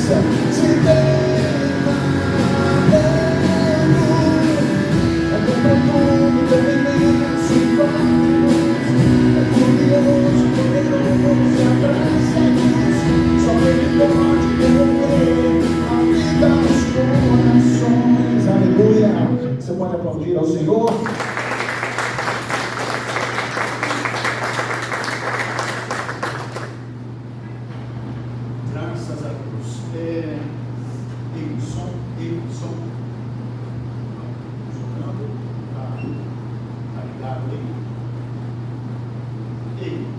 se derramando. É tão profundo, tão imenso, é glorioso, poderoso, abraça-nos. Só Ele pode devolver a vida aos corações. Aleluia. Você pode aplaudir ao Senhor? Graças a Deus. Tem som. Tá ligado aí?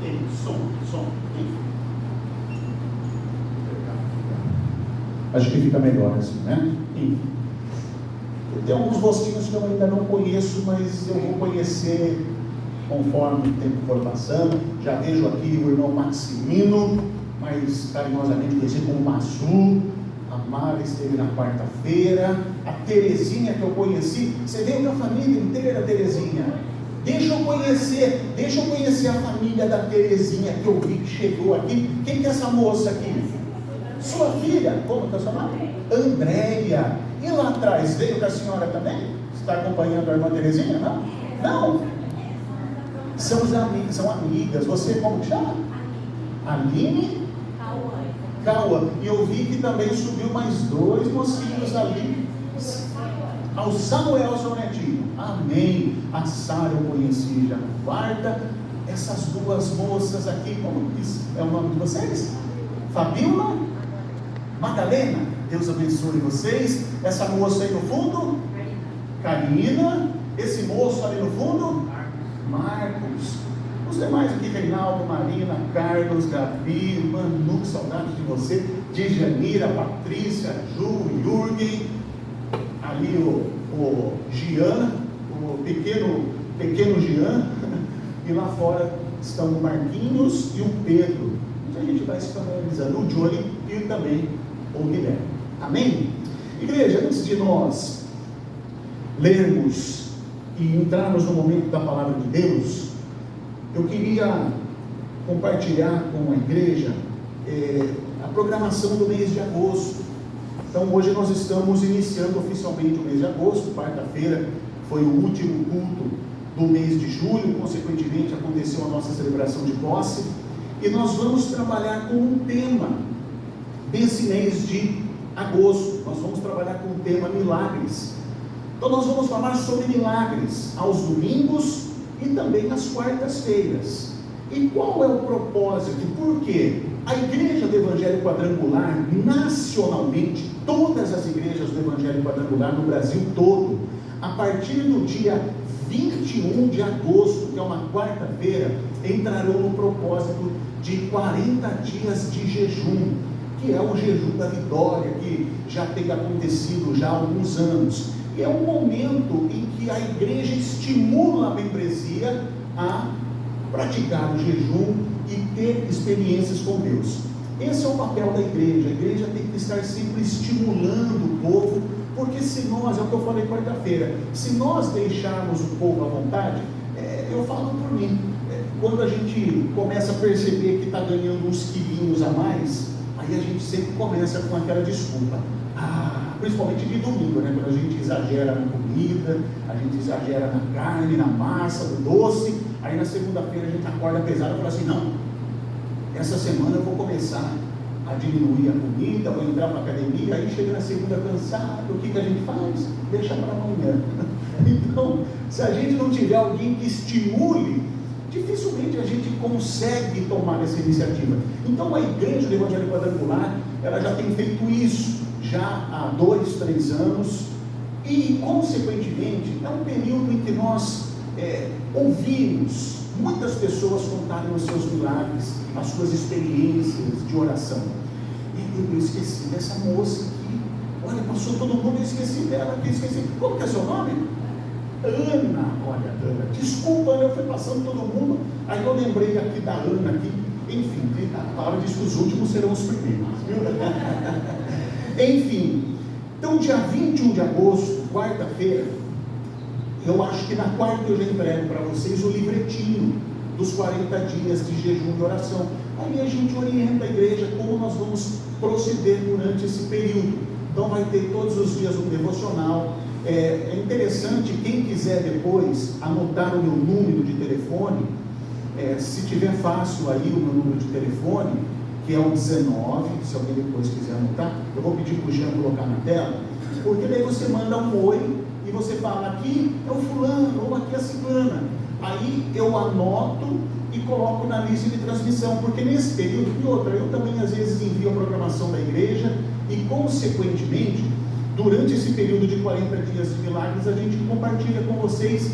Tem som. Acho que fica melhor assim, né? Enfim. Tem alguns rostinhos que eu ainda não conheço, mas eu vou conhecer conforme o tempo for passando. Já vejo aqui o irmão Maximino, mais carinhosamente conhecido como Massu. A Mara esteve na quarta-feira. A Terezinha que eu conheci. Você veio com a família inteira, Terezinha? Deixa eu conhecer a família da Terezinha que eu vi que chegou aqui. Quem que é essa moça aqui? Sua filha. Como que é o seu nome? Andréia. E lá atrás, veio com a senhora também? Você está acompanhando a irmã Terezinha? Não? Não. São amigas. Você como que chama? Aline? Cauã. E eu vi que também subiu mais 2 mocinhos ali. Ao Samuel, seu netinho. Amém. A Sara eu conheci já na quarta. Essas 2 moças aqui, como diz, é o nome de vocês? Fabiola? Madalena? Deus abençoe vocês. Essa moça aí no fundo? Karina. Esse moço ali no fundo? Marcos. Os demais aqui, Reinaldo, Marina, Carlos, Gabi, Manu, que saudade de você, Djanira, Patrícia, Ju, Jürgen, ali o Gian, o pequeno Gian, e lá fora estão o Marquinhos e o Pedro. Então a gente vai se familiarizando, o Johnny e também o Guilherme. Amém? Igreja, antes de nós lermos e entrarmos no momento da palavra de Deus, eu queria compartilhar com a igreja a programação do mês de agosto. Então hoje nós estamos iniciando oficialmente o mês de agosto. Quarta-feira foi o último culto do mês de julho, consequentemente aconteceu a nossa celebração de posse, e nós vamos trabalhar com um tema desse mês de agosto. Nós vamos trabalhar com o tema milagres. Então nós vamos falar sobre milagres aos domingos e também nas quartas-feiras. E qual é o propósito? Porque a igreja do Evangelho Quadrangular, nacionalmente, todas as igrejas do Evangelho Quadrangular no Brasil todo, a partir do dia 21 de agosto, que é uma quarta-feira, entrarão no propósito de 40 dias de jejum, que é o jejum da vitória, que já tem acontecido já há alguns anos. E é um momento em que a igreja estimula a membresia a praticar o jejum e ter experiências com Deus. Esse é o papel da igreja. A igreja tem que estar sempre estimulando o povo, porque se nós, é o que eu falei quarta-feira, se nós deixarmos o povo à vontade, eu falo por mim, quando a gente começa a perceber que está ganhando uns quilinhos a mais, aí a gente sempre começa com aquela desculpa. Principalmente de domingo, né? Quando a gente exagera na comida, a gente exagera na carne, na massa, no doce, aí na segunda-feira a gente acorda pesado e fala assim, não, essa semana eu vou começar a diminuir a comida, vou entrar para a academia, aí chega na segunda cansado, o que a gente faz? Deixa para amanhã. Então, se a gente não tiver alguém que estimule, dificilmente a gente consegue tomar essa iniciativa. Então a igreja do Evangelho Quadrangular, ela já tem feito isso já há 2, 3 anos, e consequentemente é um período em que nós ouvimos muitas pessoas contarem os seus milagres, as suas experiências de oração. E eu esqueci dessa moça aqui, olha, passou todo mundo, eu esqueci dela aqui, como que é seu nome? Ana. Olha, Ana, desculpa, Ana, eu fui passando todo mundo, aí eu lembrei aqui da Ana aqui. Enfim, a palavra diz que os últimos serão os primeiros, viu? Enfim, então dia 21 de agosto, quarta-feira, eu acho que na quarta eu já entrego para vocês o livretinho dos 40 dias de jejum e oração. Aí a gente orienta a igreja como nós vamos proceder durante esse período. Então vai ter todos os dias um devocional. É interessante, quem quiser depois anotar o meu número de telefone, se tiver fácil aí o meu número de telefone, que é o 19, se alguém depois quiser anotar, eu vou pedir para o Jean colocar na tela, porque daí você manda um oi e você fala, aqui é o fulano, ou aqui é a ciclana. Aí eu anoto e coloco na lista de transmissão, porque nesse período, e outra, eu também às vezes envio a programação da igreja e consequentemente, durante esse período de 40 dias de milagres, a gente compartilha com vocês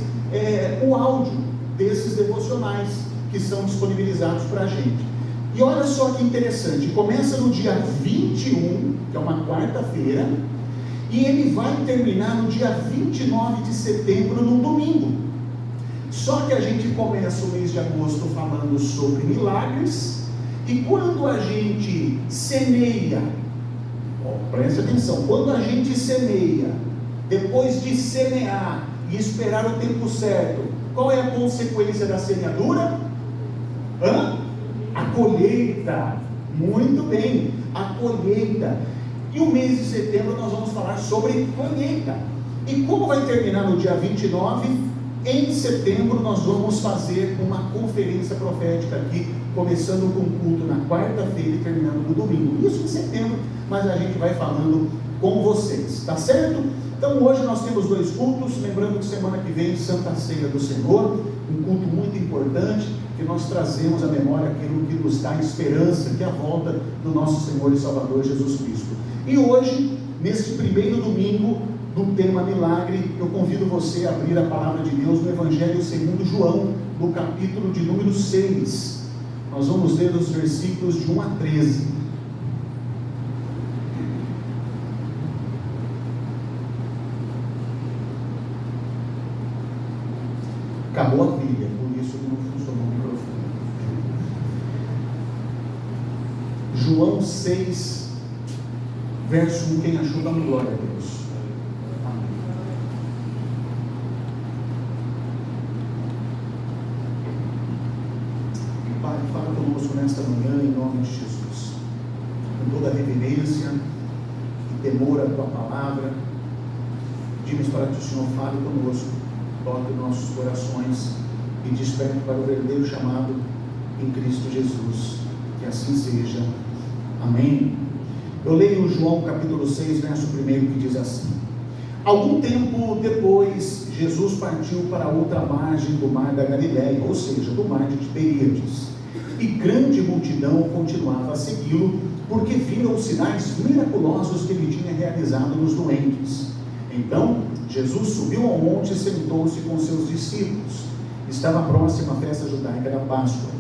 o áudio desses devocionais que são disponibilizados para a gente. E olha só que interessante, começa no dia 21, que é uma quarta-feira, e ele vai terminar no dia 29 de setembro, num domingo. Só que a gente começa o mês de agosto falando sobre milagres, e quando a gente semeia, preste atenção, quando a gente semeia, depois de semear e esperar o tempo certo, qual é a consequência da semeadura? A colheita. Muito bem, a colheita. E o mês de setembro nós vamos falar sobre colheita. E como vai terminar no dia 29, em setembro nós vamos fazer uma conferência profética aqui, começando com o culto na quarta-feira e terminando no domingo. Isso em setembro, mas a gente vai falando com vocês, tá certo? Então hoje nós temos 2 cultos, lembrando que semana que vem Santa Ceia do Senhor, um culto muito importante, que nós trazemos à memória aquilo que nos dá esperança, que é a volta do nosso Senhor e Salvador Jesus Cristo. E hoje, neste primeiro domingo do tema milagre, eu convido você a abrir a palavra de Deus no Evangelho segundo João, no capítulo de número 6. Nós vamos ler os versículos de 1 a 13. Acabou a pilha, por isso que não funcionou o microfone. João 6, verso 1, quem achou, dá uma glória a Deus. Amém. Pai, fala conosco nesta manhã, em nome de Jesus. Com toda a reverência e temor à Tua palavra, pedimos para que o Senhor fale conosco, toque nossos corações e desperte para o verdadeiro chamado em Cristo Jesus. Que assim seja. Amém. Eu leio João capítulo 6, verso 1, que diz assim: algum tempo depois, Jesus partiu para a outra margem do mar da Galileia, ou seja, do mar de Tiberíades, e grande multidão continuava a segui-lo, porque viram os sinais miraculosos que ele tinha realizado nos doentes. Então Jesus subiu ao monte e sentou-se com seus discípulos. Estava próxima a festa judaica da Páscoa.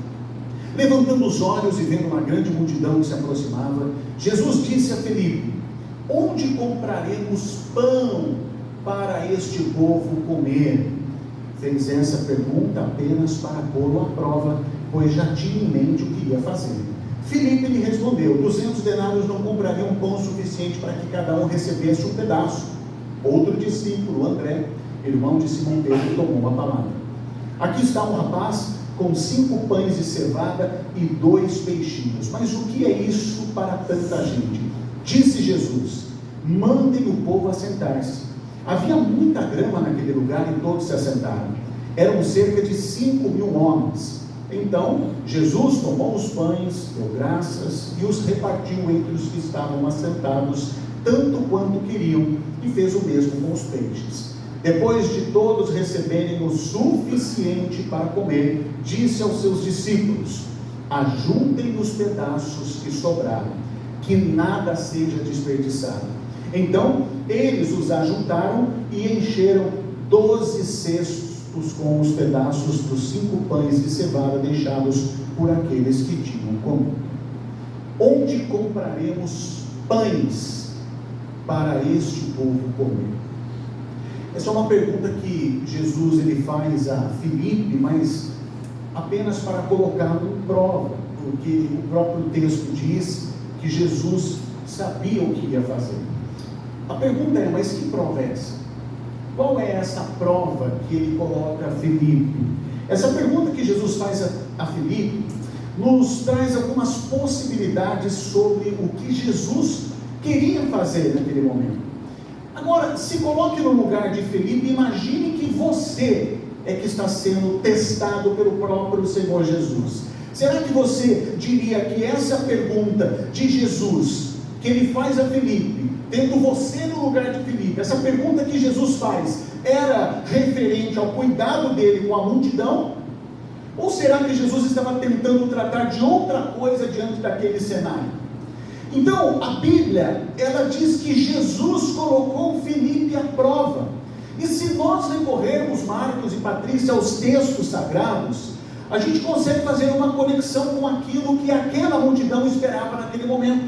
Levantando os olhos e vendo uma grande multidão que se aproximava, Jesus disse a Filipe: onde compraremos pão para este povo comer? Fez essa pergunta apenas para pô-lo à prova, pois já tinha em mente o que ia fazer. Filipe lhe respondeu: 200 denários não comprariam pão suficiente para que cada um recebesse um pedaço. Outro discípulo, André, irmão de Simão Pedro, tomou a palavra. Aqui está um rapaz com 5 pães de cevada e 2 peixinhos. Mas o que é isso para tanta gente? Disse Jesus: mandem o povo assentar-se. Havia muita grama naquele lugar e todos se assentaram. Eram cerca de 5.000 homens. Então Jesus tomou os pães, deu graças e os repartiu entre os que estavam assentados, tanto quanto queriam, e fez o mesmo com os peixes. Depois de todos receberem o suficiente para comer, disse aos seus discípulos: ajuntem os pedaços que sobraram, que nada seja desperdiçado. Então eles os ajuntaram e encheram 12 cestos com os pedaços dos 5 pães de cevada deixados por aqueles que tinham comido. Onde compraremos pães para este povo comer? Essa é uma pergunta que Jesus ele faz a Filipe, mas apenas para colocá-lo em prova, porque o próprio texto diz que Jesus sabia o que ia fazer. A pergunta é: mas que prova é essa? Qual é essa prova que ele coloca a Filipe? Essa pergunta que Jesus faz a Filipe nos traz algumas possibilidades sobre o que Jesus queria fazer naquele momento. Agora, se coloque no lugar de Felipe e imagine que você é que está sendo testado pelo próprio Senhor Jesus. Será que você diria que essa pergunta de Jesus, que ele faz a Felipe, tendo você no lugar de Felipe, essa pergunta que Jesus faz, era referente ao cuidado dele com a multidão? Ou será que Jesus estava tentando tratar de outra coisa diante daquele cenário? Então, a Bíblia, ela diz que Jesus colocou Felipe à prova. E se nós recorrermos, Marcos e Patrícia, aos textos sagrados, a gente consegue fazer uma conexão com aquilo que aquela multidão esperava naquele momento.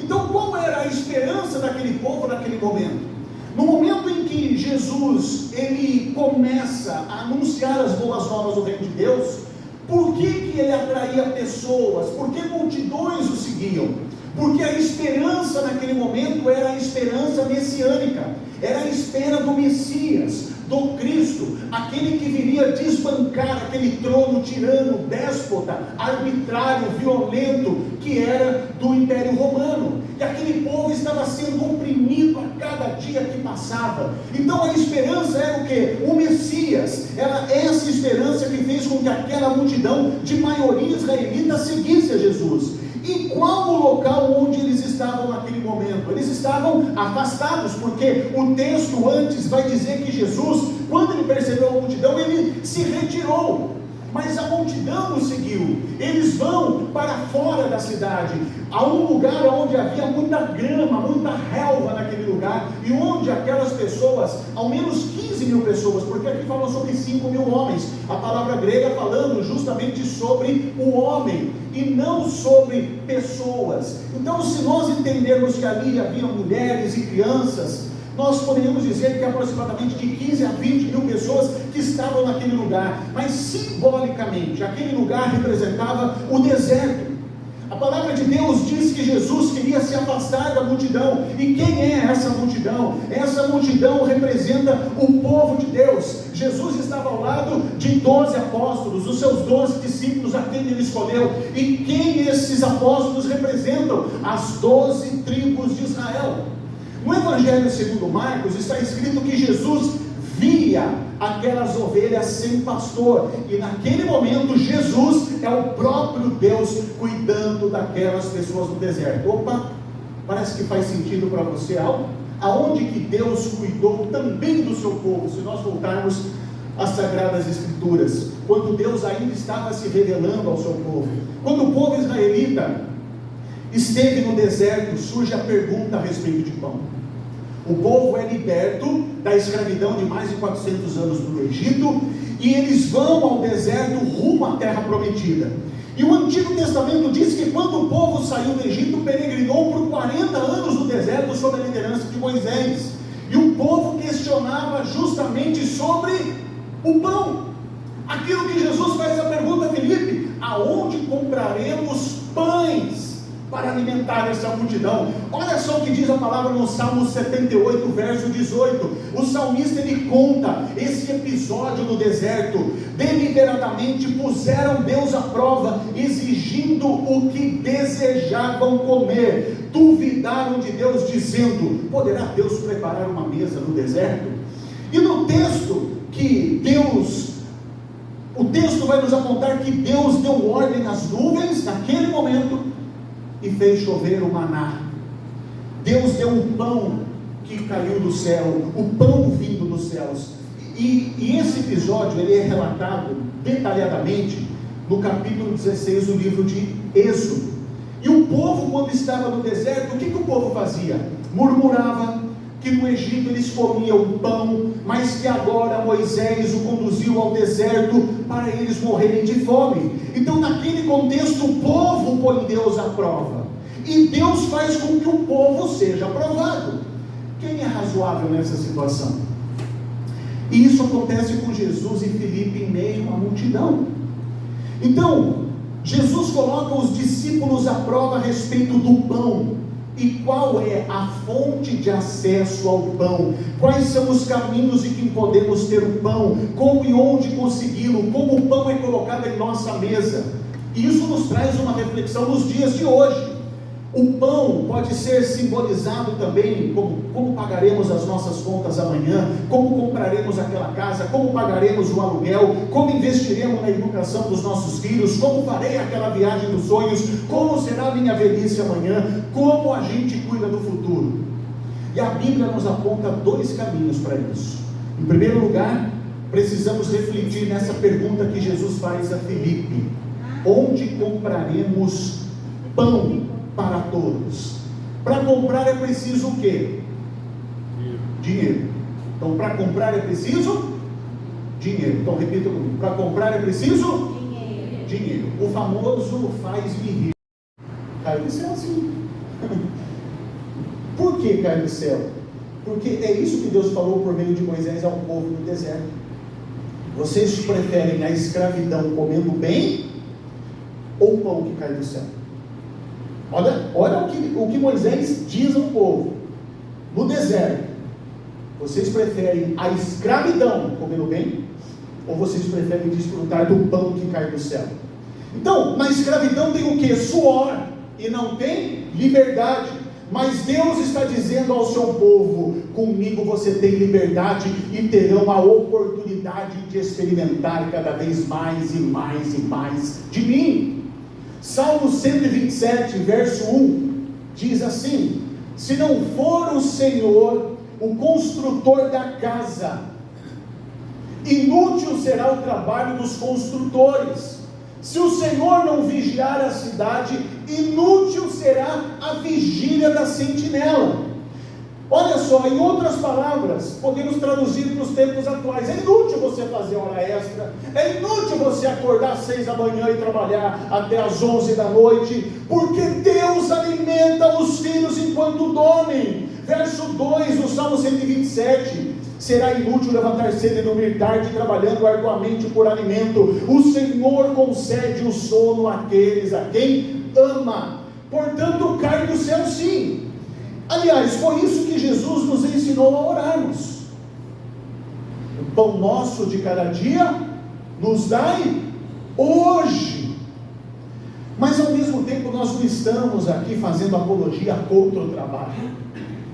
Então, qual era a esperança daquele povo naquele momento? No momento em que Jesus, ele começa a anunciar as boas novas do reino de Deus, por que ele atraía pessoas? Por que multidões o seguiam? Porque a esperança naquele momento era a esperança messiânica, era a espera do Messias, do Cristo, aquele que viria desbancar aquele trono tirano, déspota, arbitrário, violento, que era do Império Romano, e aquele povo estava sendo oprimido a cada dia que passava. Então a esperança era o quê? O Messias. Era essa esperança que fez com que aquela multidão de maioria israelita seguisse a Jesus. E qual o local onde eles estavam naquele momento? Eles estavam afastados, porque o texto antes vai dizer que Jesus, quando ele percebeu a multidão, ele se retirou, mas a multidão o seguiu. Eles vão para fora da cidade, a um lugar onde havia muita grama, muita relva naquele lugar, e onde aquelas pessoas, ao menos 15 mil pessoas, porque aqui falam sobre 5 mil homens, a palavra grega falando justamente sobre o homem, e não sobre pessoas. Então, se nós entendermos que ali havia mulheres e crianças, nós poderíamos dizer que aproximadamente de 15 a 20 mil pessoas que estavam naquele lugar, mas simbolicamente, aquele lugar representava o deserto. A palavra de Deus diz que Jesus queria se afastar da multidão. E quem é essa multidão? Essa multidão representa o povo de Deus. Jesus estava ao lado de 12 apóstolos, os seus 12 discípulos, a quem ele escolheu. E quem esses apóstolos representam? As 12 tribos de Israel. No Evangelho segundo Marcos está escrito que Jesus via aquelas ovelhas sem pastor, e naquele momento Jesus é o próprio Deus cuidando daquelas pessoas no deserto. Opa, parece que faz sentido para você algo? Aonde que Deus cuidou também do seu povo, se nós voltarmos às Sagradas Escrituras, quando Deus ainda estava se revelando ao seu povo, quando o povo israelita esteve no deserto, surge a pergunta a respeito de pão. O povo é liberto da escravidão de mais de 400 anos no Egito, e eles vão ao deserto rumo à terra prometida. E o Antigo Testamento diz que quando o povo saiu do Egito, peregrinou por 40 anos no deserto sob a liderança de Moisés. E o povo questionava justamente sobre o pão. Aquilo que Jesus faz a pergunta a Felipe: aonde compraremos pães para alimentar essa multidão? Olha só o que diz a palavra no Salmo 78, verso 18. O salmista, ele conta esse episódio no deserto. Deliberadamente puseram Deus à prova, exigindo o que desejavam comer. Duvidaram de Deus, dizendo: poderá Deus preparar uma mesa no deserto? E no texto o texto vai nos apontar que Deus deu ordem às nuvens naquele momento e fez chover o maná. Deus deu um pão que caiu do céu, o pão vindo dos céus. E esse episódio ele é relatado detalhadamente no capítulo 16 do livro de Êxodo. E o povo, quando estava no deserto, o que o povo fazia? Murmurava que no Egito eles comiam pão, mas que agora Moisés o conduziu ao deserto para eles morrerem de fome. Então, naquele contexto, o povo põe Deus à prova, e Deus faz com que o povo seja aprovado. Quem é razoável nessa situação? E isso acontece com Jesus e Filipe em meio à multidão. Então, Jesus coloca os discípulos à prova a respeito do pão. E qual é a fonte de acesso ao pão? Quais são os caminhos em que podemos ter o pão? Como e onde consegui-lo? Como o pão é colocado em nossa mesa? E isso nos traz uma reflexão nos dias de hoje. O pão pode ser simbolizado também como pagaremos as nossas contas amanhã, como compraremos aquela casa, como pagaremos o aluguel, como investiremos na educação dos nossos filhos, como farei aquela viagem dos sonhos, como será a minha velhice amanhã, como a gente cuida do futuro. E a Bíblia nos aponta dois caminhos para isso. Em primeiro lugar, precisamos refletir nessa pergunta que Jesus faz a Filipe: onde compraremos pão para todos? Para comprar é preciso o quê? Dinheiro. Então, para comprar é preciso dinheiro. Então, repita comigo: para comprar é preciso dinheiro. O famoso faz-me rir. Caiu do céu assim. Por que caiu do céu? Porque é isso que Deus falou por meio de Moisés ao povo no deserto. Vocês preferem a escravidão comendo bem ou o pão que cai do céu? Olha o que Moisés diz ao povo no deserto: vocês preferem a escravidão comendo bem ou vocês preferem desfrutar do pão que cai do céu? Então, na escravidão tem o que? Suor, e não tem liberdade. Mas Deus está dizendo ao seu povo: comigo você tem liberdade e terão a oportunidade de experimentar cada vez mais e mais e mais de mim. Salmo 127, verso 1, diz assim: se não for o Senhor o construtor da casa, inútil será o trabalho dos construtores. Se o Senhor não vigiar a cidade, inútil será a vigília da sentinela. Olha só, em outras palavras, podemos traduzir para os tempos atuais: é inútil você fazer hora extra, é inútil você acordar às 6 da manhã e trabalhar até às 11 da noite, porque Deus alimenta os filhos enquanto dormem. Verso 2 do Salmo 127: será inútil levantar cedo e dormir tarde, trabalhando arduamente por alimento. O Senhor concede o sono àqueles a quem ama. Portanto, cai do céu sim. Aliás, foi isso que Jesus nos ensinou a orarmos: o pão nosso de cada dia nos dai hoje. Mas ao mesmo tempo nós não estamos aqui fazendo apologia contra o trabalho.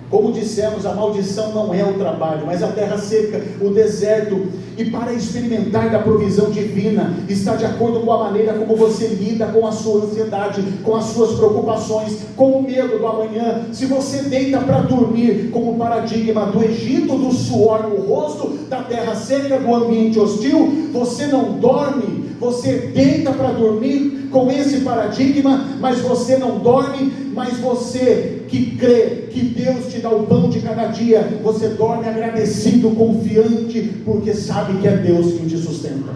Como dissemos, a maldição não é o trabalho, mas a terra seca, o deserto. E para experimentar da provisão divina, está de acordo com a maneira como você lida com a sua ansiedade, com as suas preocupações, com o medo do amanhã. Se você deita para dormir como paradigma do Egito, do suor no rosto, da terra seca, do ambiente hostil, você não dorme. Você deita para dormir com esse paradigma, mas você não dorme. Mas você que crê que Deus te dá o pão de cada dia, você dorme agradecido, confiante, porque sabe que é Deus quem te sustenta.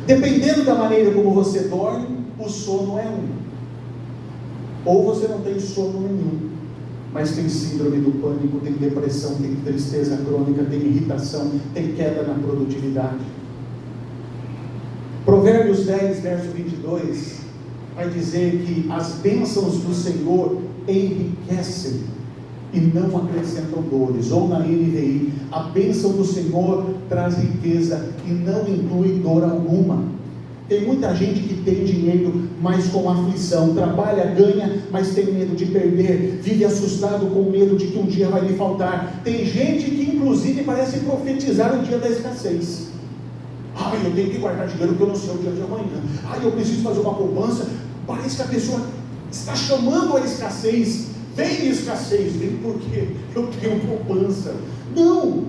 Dependendo da maneira como você dorme, o sono é um. Ou você não tem sono nenhum, mas tem síndrome do pânico, tem depressão, tem tristeza crônica, tem irritação, tem queda na produtividade. Provérbios 10, verso 22, vai dizer que as bênçãos do Senhor enriquecem e não acrescentam dores. Ou na NVI, a bênção do Senhor traz riqueza e não inclui dor alguma. Tem muita gente que tem dinheiro, mas com aflição, trabalha, ganha, mas tem medo de perder, vive assustado com medo de que um dia vai lhe faltar. Tem gente que inclusive parece profetizar o dia da escassez. Eu tenho que guardar dinheiro porque eu não sei o dia de amanhã. Eu preciso fazer uma poupança. Parece que a pessoa está chamando a escassez. Vem escassez, vem porque eu tenho poupança. Não!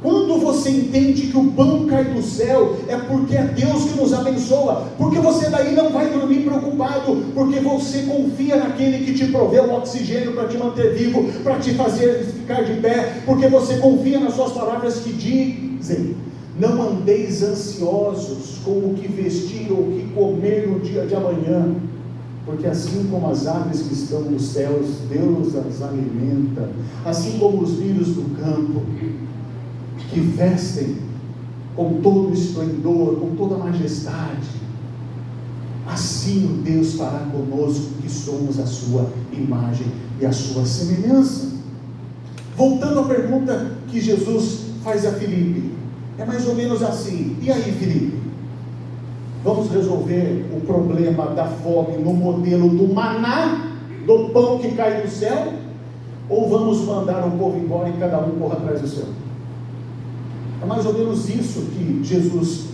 Quando você entende que o pão cai do céu, é porque é Deus que nos abençoa. Porque você daí não vai dormir preocupado, porque você confia naquele que te proveu o oxigênio para te manter vivo, para te fazer ficar de pé, porque você confia nas suas palavras que dizem: não andeis ansiosos com o que vestir ou o que comer no dia de amanhã, porque assim como as aves que estão nos céus, Deus as alimenta. Assim como os lírios do campo, que vestem com todo o esplendor, com toda a majestade, assim o Deus fará conosco, que somos a sua imagem e a sua semelhança. Voltando à pergunta que Jesus faz a Filipe, é mais ou menos assim: e aí, Filipe, Vamos resolver o problema da fome no modelo do maná, do pão que cai do céu? Ou vamos mandar o povo embora e cada um corra atrás do seu? É mais ou menos isso que Jesus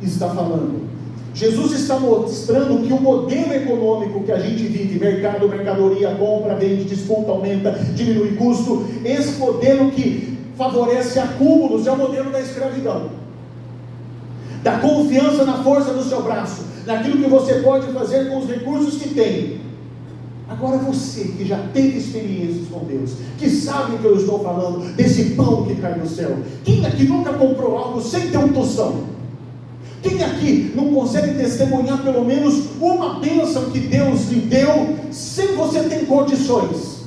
está falando. Jesus está mostrando que o modelo econômico que a gente vive, mercado, mercadoria, compra, vende, disputa, aumenta, diminui custo, esse modelo que favorece acúmulos é o modelo da escravidão, da confiança na força do seu braço, naquilo que você pode fazer com os recursos que tem. Agora você que já teve experiências com Deus, que sabe o que eu estou falando, desse pão que cai do céu. Quem aqui nunca comprou algo sem ter um tostão? Quem aqui não consegue testemunhar pelo menos uma bênção que Deus lhe deu, sem você ter condições?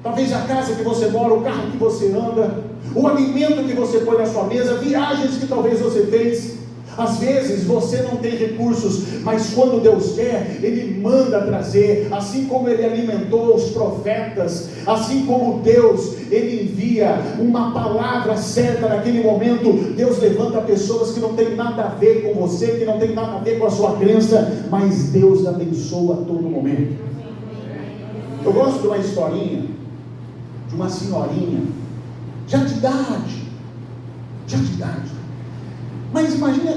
Talvez a casa que você mora, o carro que você anda, o alimento que você põe na sua mesa, viagens que talvez você fez. Às vezes você não tem recursos, mas quando Deus quer, Ele manda trazer. Assim como Ele alimentou os profetas, assim como Deus, Ele envia uma palavra certa naquele momento. Deus levanta pessoas que não tem nada a ver com você, que não tem nada a ver com a sua crença, mas Deus abençoa a todo momento. Eu gosto de uma historinha, de uma senhorinha, já de idade, mas imagine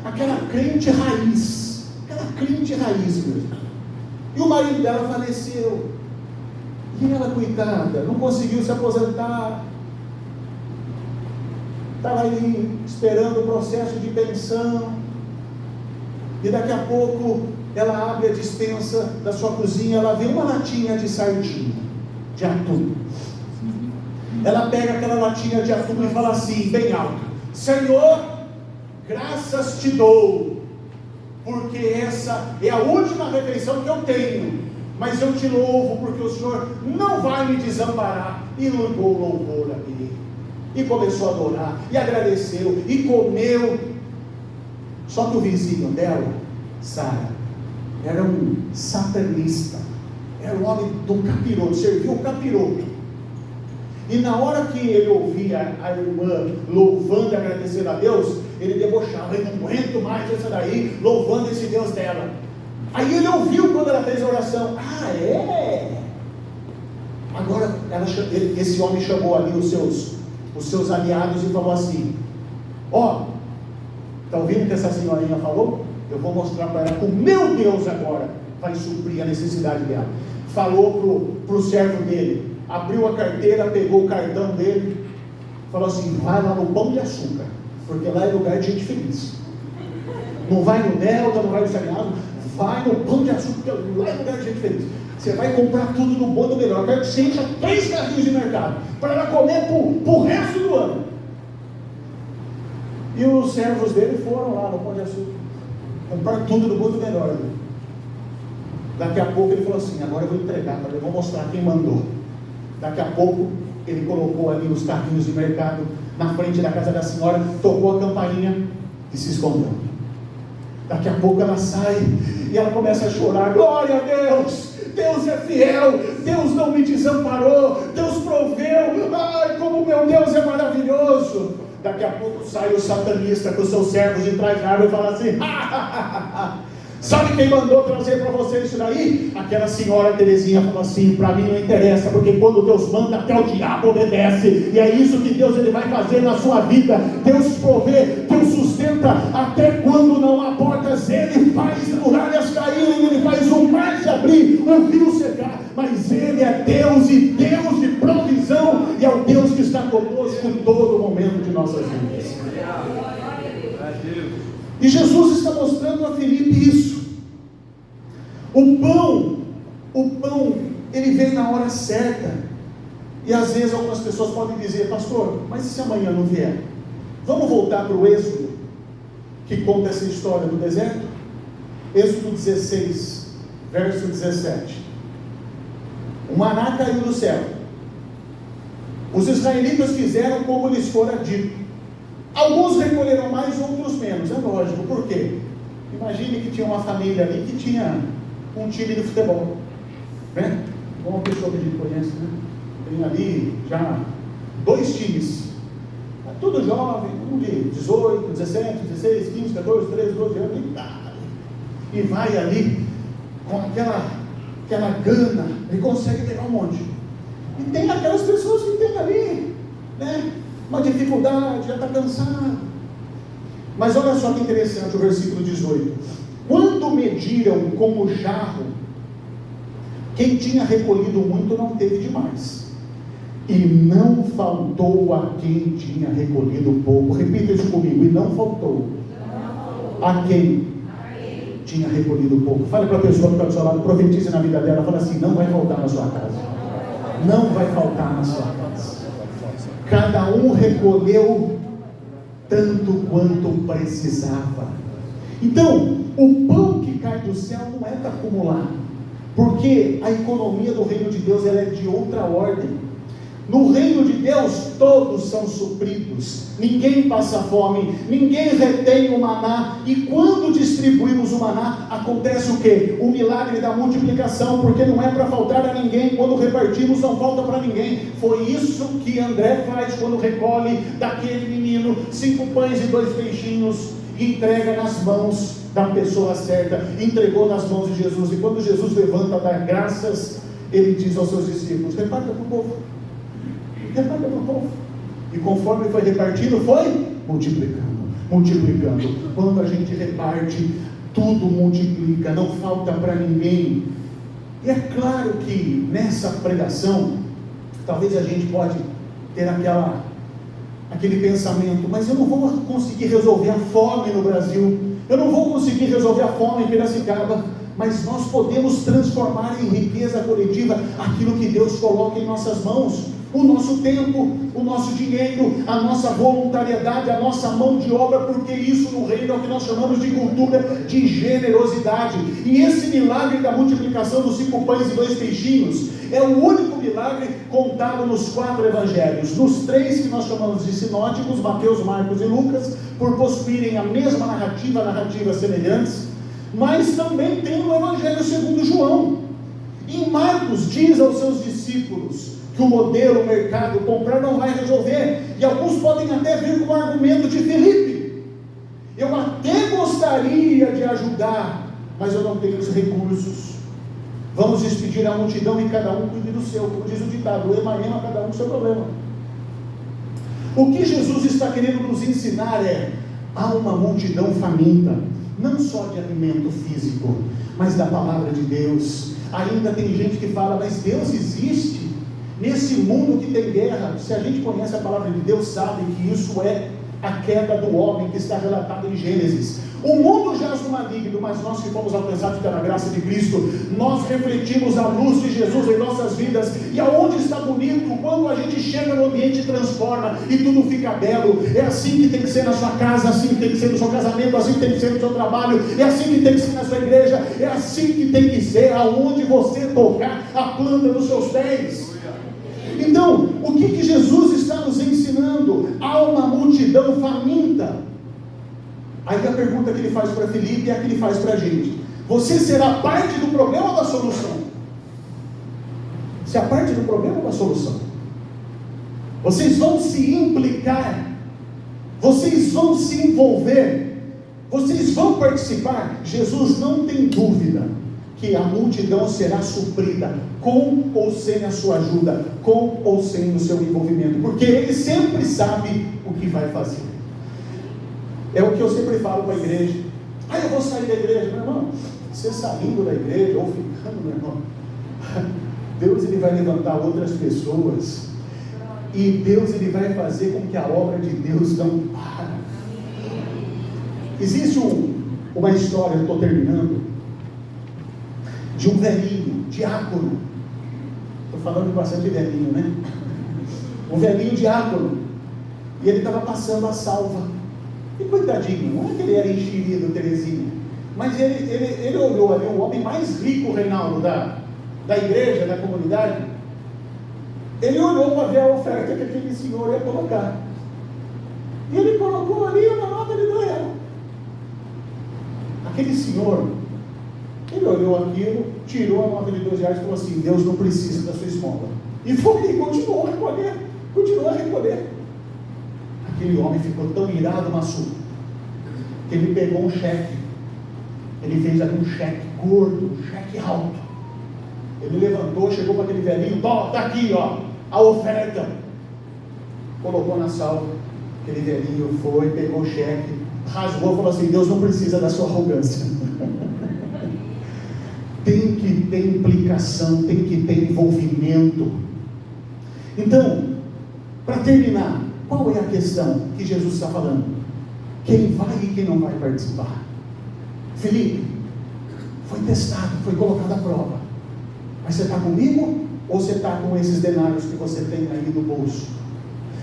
aquela crente raiz mesmo. E o marido dela faleceu, e ela, coitada, não conseguiu se aposentar, estava ali esperando o processo de pensão, e daqui a pouco ela abre a despensa da sua cozinha, ela vê uma latinha de sardinha, de atum. Ela pega aquela latinha de atum e fala assim, bem alto: Senhor, graças te dou, porque essa é a última refeição que eu tenho, mas eu te louvo porque o Senhor não vai me desamparar. E ligou o louvor ali, e começou a adorar, e agradeceu, e comeu. Só que o vizinho dela, Sara, era um satanista, era um homem do capiroto, serviu o capiroto. E na hora que ele ouvia a irmã louvando e agradecendo a Deus, ele debochava: eu não aguento mais essa daí, louvando esse Deus dela. Aí ele ouviu quando ela fez a oração: ah, é? Agora esse homem chamou ali os seus aliados e falou assim: ó, está ouvindo o que essa senhorinha falou? Eu vou mostrar para ela que o meu Deus agora vai suprir a necessidade dela. Falou para o servo dele, abriu a carteira, pegou o cartão dele, falou assim: vai lá no Pão de Açúcar, porque lá é lugar de gente feliz. Não vai no Delta, não vai no Sagrado, vai no Pão de Açúcar, porque lá é lugar de gente feliz. Você vai comprar tudo do bom e do melhor. Eu quero que você encha 3 carrinhos de mercado, para ela comer pro resto do ano. E os servos dele foram lá no Pão de Açúcar, comprar tudo do bom e do melhor. Daqui a pouco ele falou assim: agora eu vou entregar, eu vou mostrar quem mandou. Daqui a pouco ele colocou ali os carrinhos de mercado na frente da casa da senhora, tocou a campainha e se escondeu. Daqui a pouco ela sai e ela começa a chorar: glória a Deus, Deus é fiel, Deus não me desamparou, Deus proveu, ai como meu Deus é maravilhoso. Daqui a pouco sai o satanista com os seus servos de trás da árvore e fala assim: sabe quem mandou trazer para você isso daí? Aquela senhora Terezinha falou assim: para mim não interessa, porque quando Deus manda, até o diabo obedece. E é isso que Deus ele vai fazer na sua vida. Deus provê, Deus sustenta, até quando não há portas, Ele faz muralhas caírem, Ele faz o mar se abrir, o rio secar. Mas Ele é Deus, e Deus de provisão, e é o Deus que está conosco em todo momento de nossas vidas. E Jesus está mostrando a Filipe isso. O pão, ele vem na hora certa. E às vezes algumas pessoas podem dizer: pastor, mas e se amanhã não vier? Vamos voltar para o Êxodo, que conta essa história do deserto? Êxodo 16, verso 17. O maná caiu do céu. Os israelitas fizeram como lhes fora dito. Alguns recolheram mais, outros menos. É lógico, por quê? Imagine que tinha uma família ali que tinha um time de futebol, né? Como uma pessoa que a gente conhece, né? Tem ali já 2 times, tudo jovem, um de 18, 17, 16, 15, 14, 13, 12 anos, e vai ali com aquela gana, ele consegue pegar um monte. E tem aquelas pessoas que tem ali, né, uma dificuldade, já está cansado. Mas olha só que interessante o versículo 18: quando mediram com o jarro, quem tinha recolhido muito não teve demais, e não faltou a quem tinha recolhido pouco. Repita isso comigo: e não faltou a quem tinha recolhido pouco. Fale para a pessoa que está do seu lado, profetize na vida dela, fala assim: não vai faltar na sua casa. Não vai faltar na sua casa. Cada um recolheu tanto quanto precisava. Então, o pão que cai do céu não é para acumular, porque a economia do reino de Deus ela é de outra ordem. No reino de Deus todos são supridos, ninguém passa fome, ninguém retém o maná, e quando distribuímos o maná, acontece o quê? O milagre da multiplicação, porque não é para faltar a ninguém, quando repartimos não falta para ninguém. Foi isso que André faz quando recolhe daquele menino 5 pães e 2 peixinhos, e entrega nas mãos da pessoa certa, entregou nas mãos de Jesus, e quando Jesus levanta a dar graças, ele diz aos seus discípulos: reparta para o povo. Reparta para o povo. E conforme foi repartindo, foi multiplicando. Quando a gente reparte, tudo multiplica, não falta para ninguém. E é claro que nessa pregação, talvez a gente pode ter aquele pensamento: mas eu não vou conseguir resolver a fome no Brasil, eu não vou conseguir resolver a fome em Piracicaba. Mas nós podemos transformar em riqueza coletiva aquilo que Deus coloca em nossas mãos: o nosso tempo, o nosso dinheiro, a nossa voluntariedade, a nossa mão de obra, porque isso no reino é o que nós chamamos de cultura de generosidade. E esse milagre da multiplicação dos 5 pães e 2 peixinhos é o único milagre contado nos 4 evangelhos. Nos 3 que nós chamamos de sinóticos, Mateus, Marcos e Lucas, por possuírem a mesma narrativas semelhantes. Mas também tem o evangelho segundo João. Em Marcos diz aos seus discípulos que o modelo, o mercado, comprar não vai resolver, e alguns podem até vir com o argumento de Filipe: eu até gostaria de ajudar, mas eu não tenho os recursos. Vamos despedir a multidão e cada um cuide do seu, como diz o ditado: ema, cada um com o seu problema. O que Jesus está querendo nos ensinar é: há uma multidão faminta, não só de alimento físico, mas da palavra de Deus. Ainda tem gente que fala: mas Deus existe? Nesse mundo que tem guerra, se a gente conhece a palavra de Deus, sabe que isso é a queda do homem que está relatado em Gênesis. O mundo jaz no maligno, mas nós que fomos alcançados pela graça de Cristo, nós refletimos a luz de Jesus em nossas vidas. E aonde está bonito, quando a gente chega no ambiente, transforma e tudo fica belo. É assim que tem que ser na sua casa, assim que tem que ser no seu casamento, assim que tem que ser no seu trabalho, é assim que tem que ser na sua igreja, é assim que tem que ser aonde você tocar a planta dos seus pés. Então, o que Jesus está nos ensinando? Há uma multidão faminta. Aí a pergunta que ele faz para Filipe é a que ele faz para a gente: você será parte do problema ou da solução? Você é parte do problema ou da solução? Vocês vão se implicar, vocês vão se envolver, vocês vão participar. Jesus não tem dúvida que a multidão será suprida, com ou sem a sua ajuda, com ou sem o seu envolvimento, porque ele sempre sabe o que vai fazer. É o que eu sempre falo para a igreja: eu vou sair da igreja. Meu irmão, você saindo da igreja ou ficando, meu irmão, Deus ele vai levantar outras pessoas, e Deus ele vai fazer com que a obra de Deus não pare. Existe uma história, estou terminando, de um velhinho, diácono. Estou falando bastante de velhinho, né? Um velhinho diácono, e ele estava passando a salva. E coitadinho, não é que ele era enxerido, Terezinha, mas ele olhou ali o homem mais rico, Reinaldo, da igreja, da comunidade. Ele olhou para ver a oferta que aquele senhor ia colocar, e ele colocou ali uma nota de R$2. Aquele senhor, ele olhou aquilo, tirou a nota de R$2 e falou assim: Deus não precisa da sua esmola. E foi, e continuou a recolher. Aquele homem ficou tão irado, Massu, que ele pegou um cheque Ele fez ali um cheque gordo, um cheque alto. Ele levantou, chegou para aquele velhinho, está aqui, ó, a oferta. Colocou na salva. Aquele velhinho foi, pegou o cheque, rasgou e falou assim: Deus não precisa da sua arrogância. Tem que ter implicação, tem que ter envolvimento. Então, para terminar, qual é a questão que Jesus está falando? Quem vai e quem não vai participar? Felipe, foi testado, foi colocado à prova. Mas você está comigo? Ou você está com esses denários que você tem aí no bolso?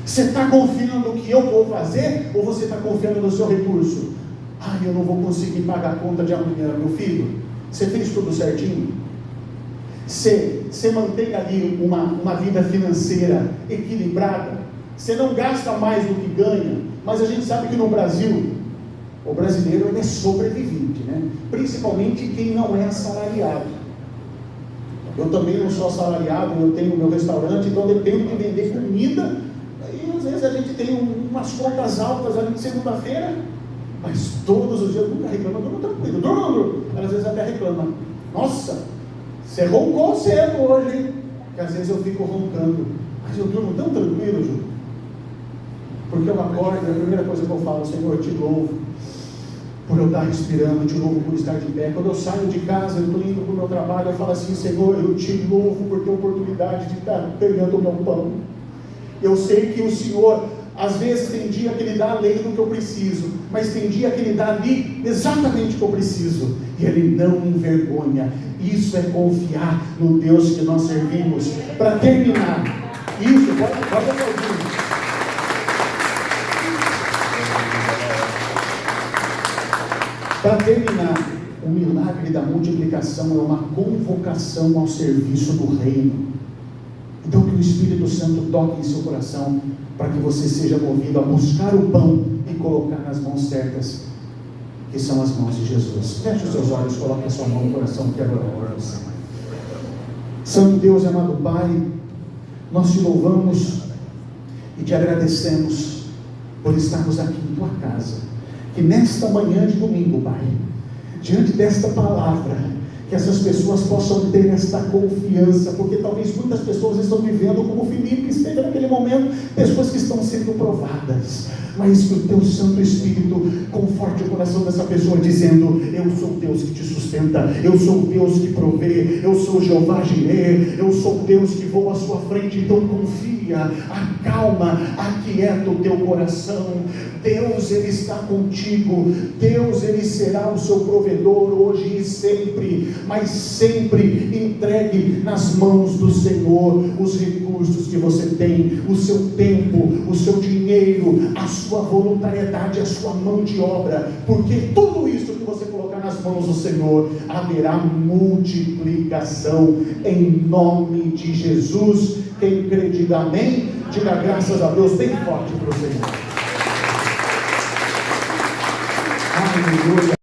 Você está confiando no que eu vou fazer? Ou você está confiando no seu recurso? Eu não vou conseguir pagar a conta de amanhã, meu filho. Você fez tudo certinho? Você mantém ali uma vida financeira equilibrada? Você não gasta mais do que ganha? Mas a gente sabe que no Brasil, o brasileiro ele é sobrevivente, né? Principalmente quem não é assalariado. Eu também não sou assalariado, eu tenho meu restaurante, então eu dependo de vender comida. E às vezes a gente tem umas contas altas ali de segunda-feira, mas todos os dias eu nunca reclamo, eu durmo tranquilo, às vezes até reclama: nossa, você roncou cedo hoje, hein? Porque às vezes eu fico roncando, mas eu durmo tão tranquilo, Ju, porque eu acordo e a primeira coisa que eu falo: Senhor, eu te louvo por eu estar respirando, eu te louvo por estar de pé. Quando eu saio de casa, eu estou indo para o meu trabalho, eu falo assim: Senhor, eu te louvo por ter a oportunidade de estar pegando o meu pão. Eu sei que o Senhor, às vezes tem dia que Ele dá além do que eu preciso, mas tem dia que Ele dá ali exatamente o que eu preciso, e Ele não me envergonha. Isso é confiar no Deus que nós servimos. Para terminar, isso, pode aplaudir. Para terminar, o milagre da multiplicação é uma convocação ao serviço do reino. Então que o Espírito Santo toque em seu coração, para que você seja movido a buscar o pão e colocar nas mãos certas, que são as mãos de Jesus. Feche os seus olhos, coloque a sua mão no coração, que agora é você. Santo Deus e amado Pai, nós te louvamos e te agradecemos por estarmos aqui em tua casa. Que nesta manhã de domingo, Pai, diante desta palavra, que essas pessoas possam ter esta confiança, porque talvez muitas pessoas estão vivendo como Filipe esteve naquele momento, pessoas que estão sendo provadas, mas que o teu Santo Espírito conforte o coração dessa pessoa, dizendo: eu sou Deus que te sustenta, eu sou Deus que provê, eu sou Jeová Jireh, eu sou Deus que vou à sua frente. Então confia, acalma, aquieta o teu coração. Deus, Ele está contigo. Deus, Ele será o seu provedor hoje e sempre, mas sempre entregue nas mãos do Senhor os recursos que você tem, o seu tempo, o seu dinheiro, a sua voluntariedade, a sua mão de obra, porque tudo isso que você colocar nas mãos do Senhor, haverá multiplicação em nome de Jesus. Quem crê, diga amém, diga graças a Deus bem forte para o Senhor. Aleluia.